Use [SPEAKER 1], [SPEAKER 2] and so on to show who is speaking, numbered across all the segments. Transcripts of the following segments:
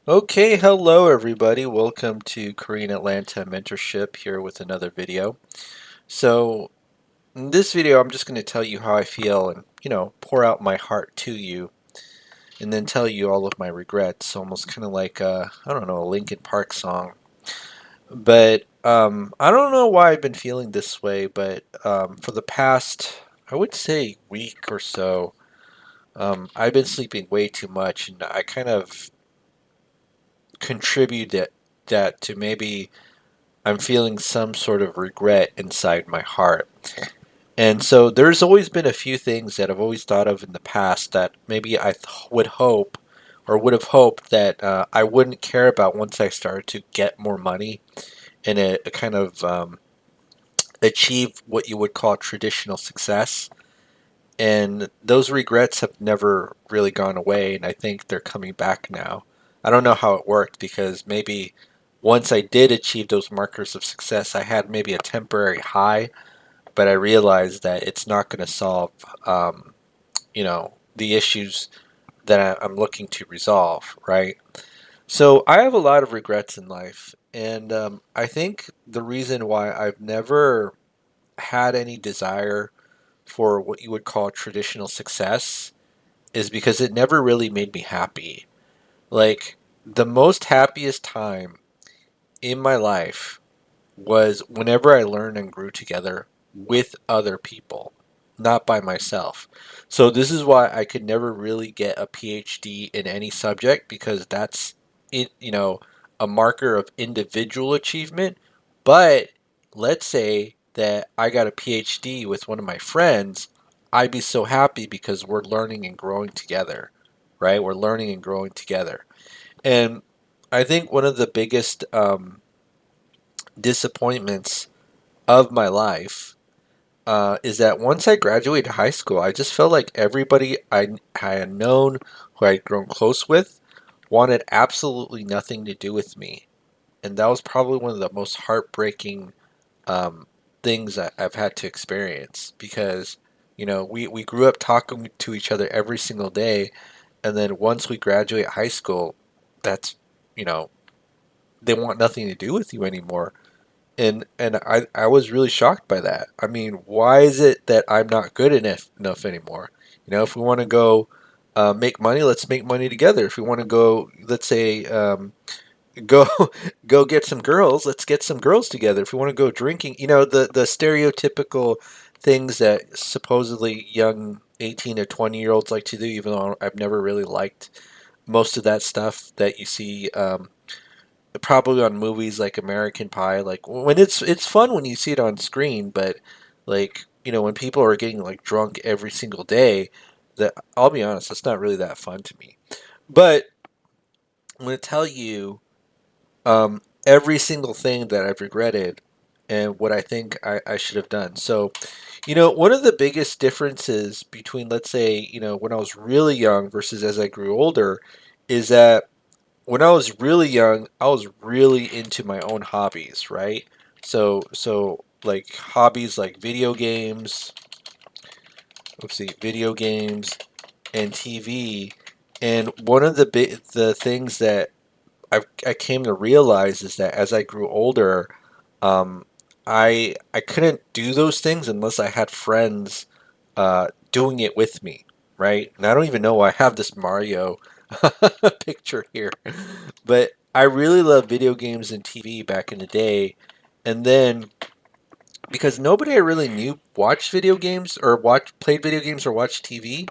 [SPEAKER 1] Okay, hello everybody. Welcome to Korean Atlanta Mentorship here with another video. So, in this video, I'm just going to tell you how I feel and, pour out my heart to you and then tell you all of my regrets. Almost kind of like, I don't know, a Linkin Park song. But I don't know why I've been feeling this way, but for the past, I would say, week or so, I've been sleeping way too much and I kind of contributed that to maybe I'm feeling some sort of regret inside my heart. And so there's always been a few things that I've always thought of in the past that maybe would hope or would have hoped that I wouldn't care about once I started to get more money and a kind of achieve what you would call traditional success. And those regrets have never really gone away, and I think they're coming back now. I don't know how it worked because maybe once I did achieve those markers of success, I had maybe a temporary high, but I realized that it's not going to solve, the issues that I'm looking to resolve, right? So I have a lot of regrets in life, and I think the reason why I've never had any desire for what you would call traditional success is because it never really made me happy. Like, the most happiest time in my life was whenever I learned and grew together with other people, not by myself. So, this is why I could never really get a PhD in any subject because that's it, a marker of individual achievement. But let's say that I got a PhD with one of my friends, I'd be so happy because we're learning and growing together, right? We're learning and growing together. And I think one of the biggest disappointments of my life is that once I graduated high school, I just felt like everybody I had known, who I'd grown close with, wanted absolutely nothing to do with me. And that was probably one of the most heartbreaking um, things that I've had to experience because, we grew up talking to each other every single day. And then once we graduate high school, that's, you know, they want nothing to do with you anymore. And I was really shocked by that. I mean, why is it that I'm not good enough anymore? If we want to go make money, let's make money together. If we want to go, let's say, go go get some girls, let's get some girls together. If we want to go drinking, the stereotypical things that supposedly young 18 or 20-year olds like to do, even though I've never really liked most of that stuff that you see probably on movies like American Pie. Like when it's fun when you see it on screen, but like when people are getting like drunk every single day, that I'll be honest, that's not really that fun to me. But I'm going to tell you every single thing that I've regretted and what I think I should have done. So, one of the biggest differences between, let's say, when I was really young versus as I grew older is that when I was really young, I was really into my own hobbies, right? So like hobbies like video games, let's see, video games and TV. And one of the things that I came to realize is that as I grew older, um, I couldn't do those things unless I had friends doing it with me, right? And I don't even know why I have this Mario picture here, but I really loved video games and TV back in the day, and then because nobody I really knew watched video games or played video games or watched TV,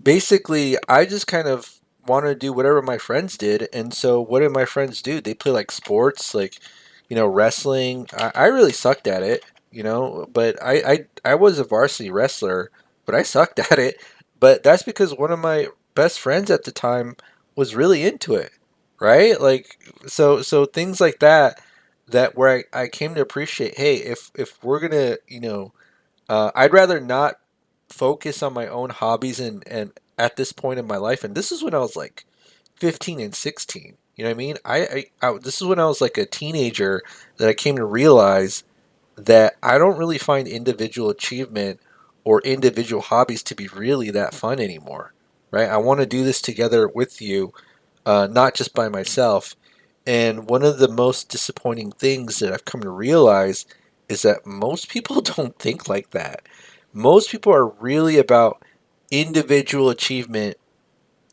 [SPEAKER 1] basically I just kind of wanted to do whatever my friends did. And so what did my friends do? They play like sports, like wrestling. I really sucked at it, but I was a varsity wrestler, but I sucked at it. But that's because one of my best friends at the time was really into it, right? Like so things like that, that where I came to appreciate, hey, if we're gonna, I'd rather not focus on my own hobbies and at this point in my life, and this is when I was like 15 and 16. You know what I mean? This is when I was like a teenager that I came to realize that I don't really find individual achievement or individual hobbies to be really that fun anymore. Right? I want to do this together with you, not just by myself. And one of the most disappointing things that I've come to realize is that most people don't think like that. Most people are really about individual achievement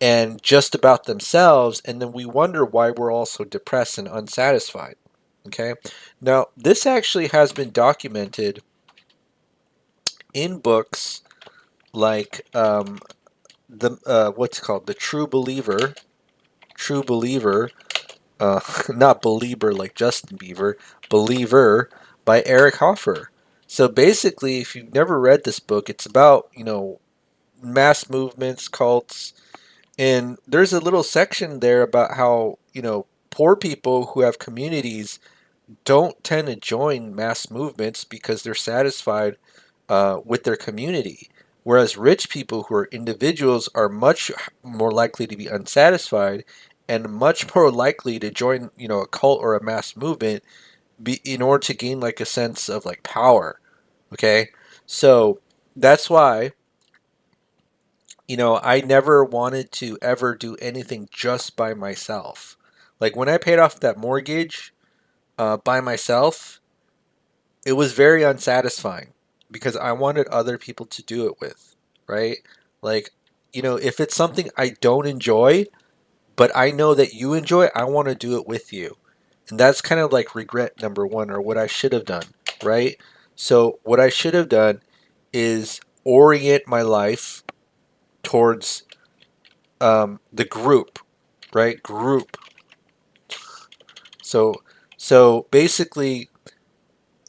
[SPEAKER 1] and just about themselves, and then we wonder why we're all so depressed and unsatisfied. Okay? Now, this actually has been documented in books like the what's it called, the True Believer, not Belieber like Justin Bieber, Believer by Eric Hoffer. So basically, if you've never read this book, it's about, mass movements, cults, and there's a little section there about how, poor people who have communities don't tend to join mass movements because they're satisfied with their community. Whereas rich people who are individuals are much more likely to be unsatisfied and much more likely to join, a cult or a mass movement in order to gain like a sense of like power. Okay, so that's why I never wanted to ever do anything just by myself. Like when I paid off that mortgage by myself, it was very unsatisfying because I wanted other people to do it with, right? Like, if it's something I don't enjoy, but I know that you enjoy, I want to do it with you. And that's kind of like regret number one, or what I should have done, right? So, what I should have done is orient my life towards the group, right? Group. So, so basically,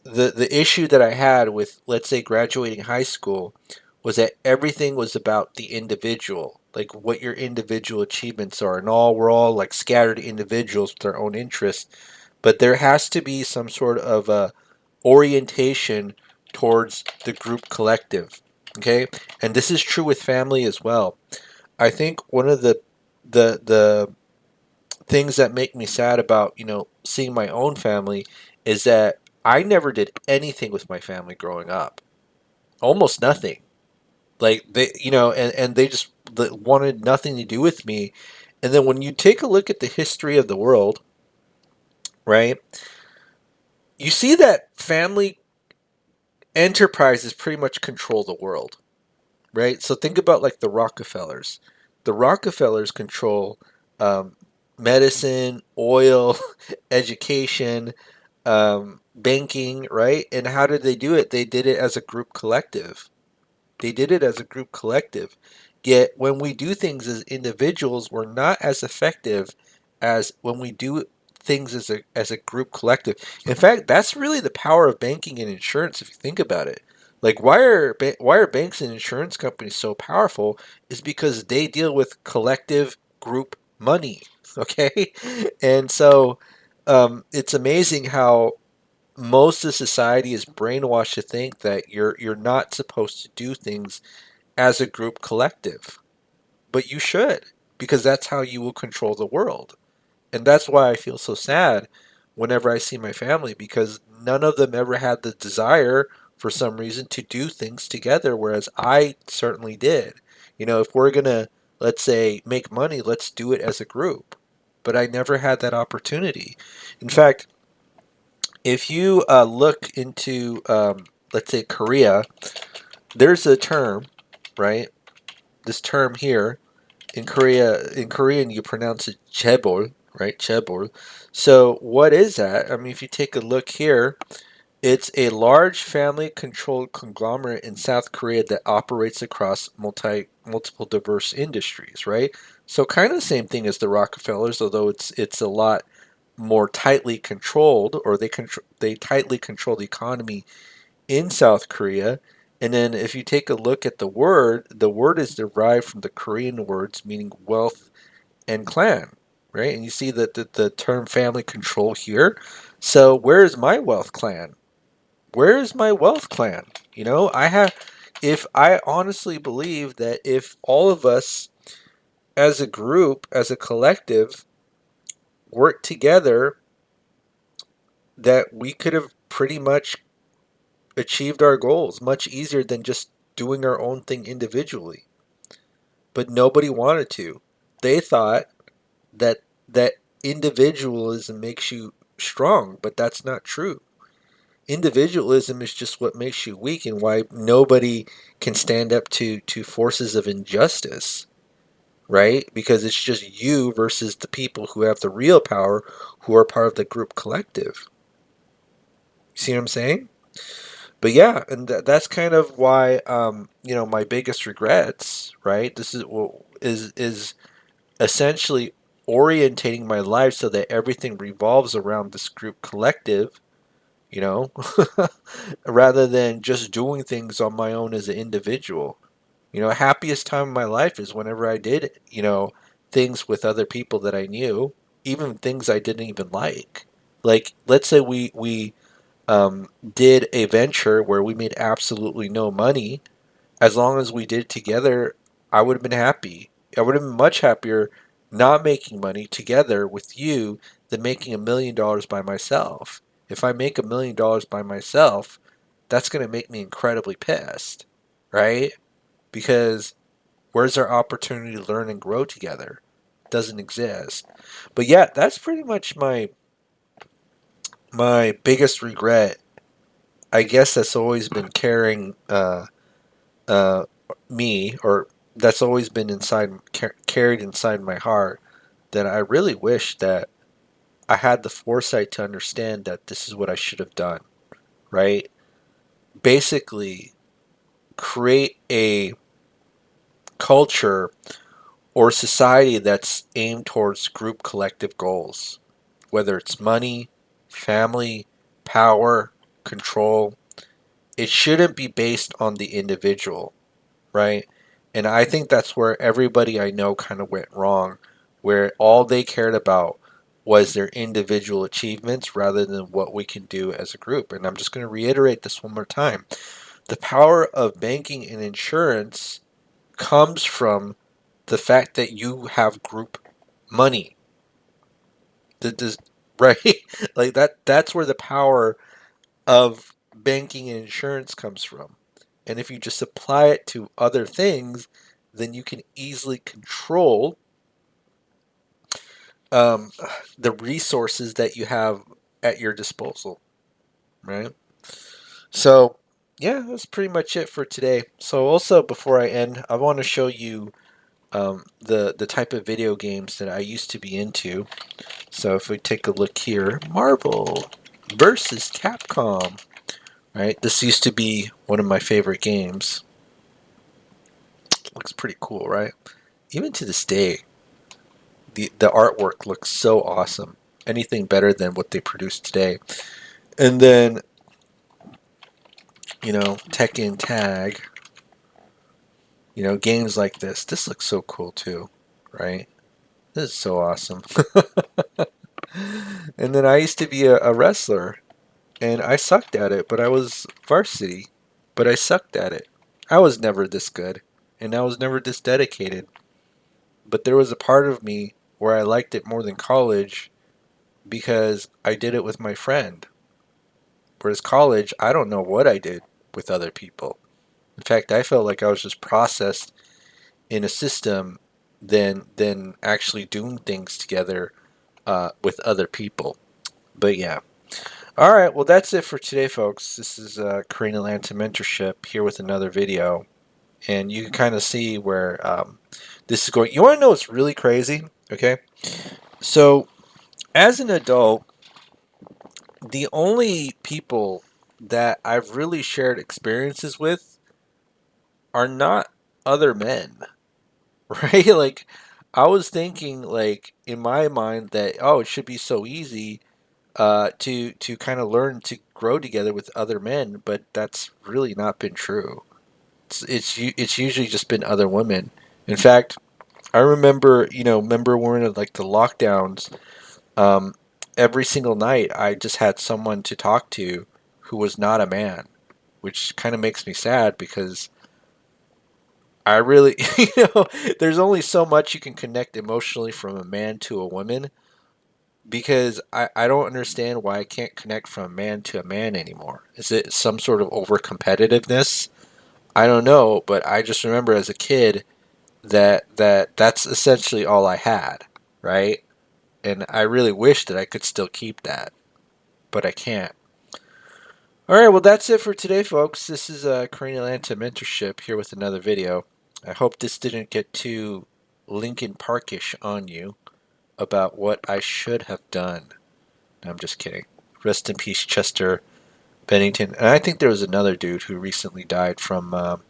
[SPEAKER 1] the issue that I had with, let's say, graduating high school was that everything was about the individual, like what your individual achievements are, and we're all like scattered individuals with their own interests. But there has to be some sort of a orientation towards the group collective. Okay, and this is true with family as well. I think one of the things that make me sad about, seeing my own family is that I never did anything with my family growing up. Almost nothing. Like they, and they just wanted nothing to do with me. And then when you take a look at the history of the world, right? You see that family enterprises pretty much control the world, right? So think about like the Rockefellers. The Rockefellers control um, medicine, oil, education, banking, right? And how did they do it? They did it as a group collective. They did it as a group collective. Yet when we do things as individuals, we're not as effective as when we do things as a group collective. In fact, that's really the power of banking and insurance if you think about it. Like why are banks and insurance companies so powerful is because they deal with collective group money, okay? And so it's amazing how most of society is brainwashed to think that you're not supposed to do things as a group collective, but you should, because that's how you will control the world. And that's why I feel so sad whenever I see my family, because none of them ever had the desire for some reason to do things together, whereas I certainly did. If we're gonna, let's say, make money, let's do it as a group. But I never had that opportunity. In fact, if you look into, let's say, Korea, there's a term, right? This term here in Korean, you pronounce it chaebol, right? Chaebol. So what is that? I mean, if you take a look here, it's a large family-controlled conglomerate in South Korea that operates across multiple diverse industries, right? So kind of the same thing as the Rockefellers, although it's a lot more tightly controlled, or they tightly control the economy in South Korea. And then if you take a look at the word is derived from the Korean words meaning wealth and clan, right? And you see that the term family control here. So where is my wealth clan? Where is my wealth clan? If I honestly believe that if all of us as a group, as a collective, work together, that we could have pretty much achieved our goals much easier than just doing our own thing individually. But nobody wanted to. They thought that individualism makes you strong, but that's not true. Individualism is just what makes you weak and why nobody can stand up to forces of injustice, right? Because it's just you versus the people who have the real power, who are part of the group collective. See what I'm saying? But yeah, and that's kind of why my biggest regrets, right? This is essentially orientating my life so that everything revolves around this group collective, you know, rather than just doing things on my own as an individual. Happiest time of my life is whenever I did, things with other people that I knew, even things I didn't even like. Like, let's say we did a venture where we made absolutely no money. As long as we did it together, I would have been happy. I would have been much happier not making money together with you than making $1 million by myself. If I make $1 million by myself, that's going to make me incredibly pissed, right? Because where's our opportunity to learn and grow together? It doesn't exist. But yeah, that's pretty much my biggest regret. I guess that's always been carrying uh, me, or that's always been carried inside my heart. That I really wish that I had the foresight to understand that this is what I should have done. Right? Basically, create a culture or society that's aimed towards group collective goals, whether it's money, family, power, control. It shouldn't be based on the individual, right? And I think that's where everybody I know kind of went wrong, where all they cared about was their individual achievements rather than what we can do as a group. And I'm just going to reiterate this one more time. The power of banking and insurance comes from the fact that you have group money. That does right? Like that's where the power of banking and insurance comes from. And if you just apply it to other things, then you can easily control um, the resources that you have at your disposal, right? So, yeah, that's pretty much it for today. So, also before I end, I want to show you the type of video games that I used to be into. So, if we take a look here, Marvel versus Capcom, right? This used to be one of my favorite games. Looks pretty cool, right? Even to this day, the artwork looks so awesome. Anything better than what they produce today. And then, Tekken Tag, games like this. This looks so cool too, right? This is so awesome. And then I used to be a wrestler, and I sucked at it, but I was varsity, but I sucked at it. I was never this good, and I was never this dedicated. But there was a part of me where I liked it more than college because I did it with my friend. Whereas college, I don't know what I did with other people. In fact, I felt like I was just processed in a system than actually doing things together with other people. But yeah. All right, well, that's it for today, folks. This is Karina Lanta Mentorship here with another video. And you can kind of see where this is going. You want to know what's really crazy? Okay. So, as an adult, the only people that I've really shared experiences with are not other men, right? Like, I was thinking, like, in my mind that, oh, it should be so easy to kind of learn to grow together with other men, but that's really not been true. It's usually just been other women. In fact, I remember when like the lockdowns. Um, every single night, I just had someone to talk to who was not a man, which kind of makes me sad because I really, there's only so much you can connect emotionally from a man to a woman because I don't understand why I can't connect from a man to a man anymore. Is it some sort of over competitiveness? I don't know, but I just remember as a kid that's essentially all I had, right? and I really wish that I could still keep that, but I can't. All right, well, that's it for today, folks. This is Cranial Anta Mentorship here with another video. I hope this didn't get too Linkin Parkish on you about what I should have done. No, I'm just kidding. Rest in peace, Chester Bennington. And I think there was another dude who recently died from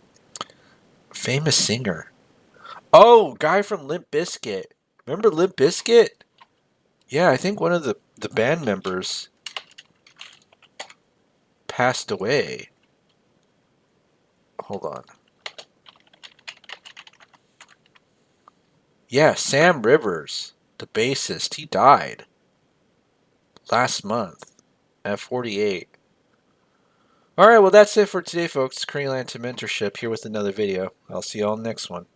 [SPEAKER 1] famous singer. Oh, guy from Limp Bizkit. Remember Limp Bizkit? Yeah, I think one of the band members passed away. Hold on. Yeah, Sam Rivers, the bassist, he died last month at 48. All right, well, that's it for today, folks. Cranial Anta Mentorship here with another video. I'll see you all next one.